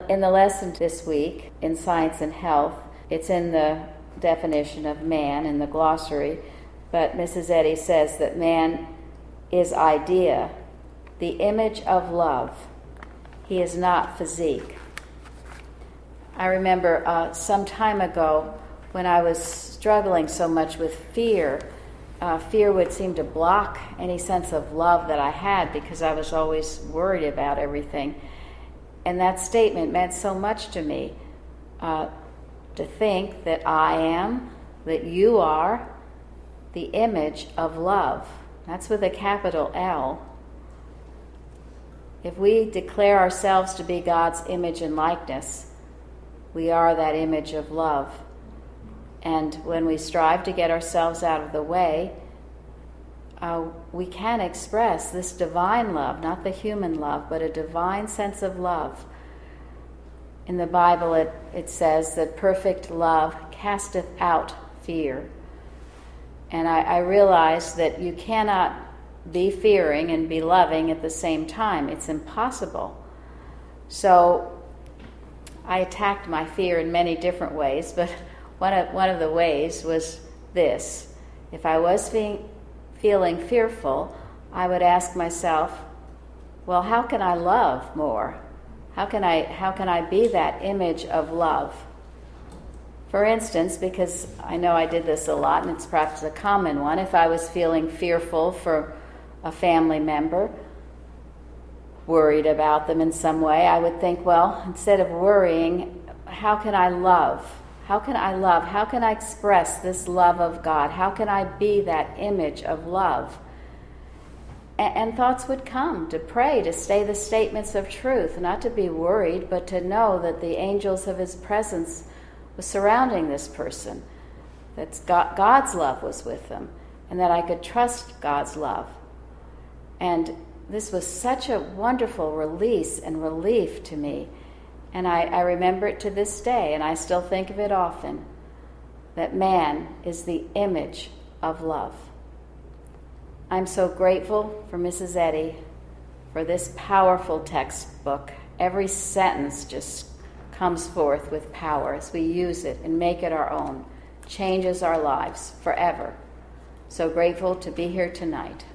In the lesson this week, in Science and Health, it's in the definition of man in the glossary, but Mrs. Eddy says that man is idea, the image of love. He is not physique. I remember some time ago when I was struggling so much with fear, fear would seem to block any sense of love that I had because I was always worried about everything. And that statement meant so much to me, to think that I am, that you are, the image of love. That's with a capital L. If we declare ourselves to be God's image and likeness, we are that image of love. And when we strive to get ourselves out of the way, we can express this divine love, not the human love, but a divine sense of love. In the Bible, it says that perfect love casteth out fear. And I realize that you cannot be fearing and be loving at the same time. It's impossible. So I attacked my fear in many different ways, but one of the ways was this. If I was feeling fearful, I would ask myself, well, how can I love more? How can I be that image of love? For instance, because I know I did this a lot, and it's perhaps a common one, if I was feeling fearful for a family member, worried about them in some way, I would think, well, instead of worrying, how can I love? How can I love? How can I express this love of God? How can I be that image of love? And thoughts would come to pray, to say the statements of truth, not to be worried, but to know that the angels of His presence was surrounding this person, that God's love was with them, and that I could trust God's love. And this was such a wonderful release and relief to me. And I remember it to this day, and I still think of it often, that man is the image of love. I'm so grateful for Mrs. Eddy, for this powerful textbook. Every sentence just comes forth with power as we use it and make it our own, changes our lives forever. So grateful to be here tonight.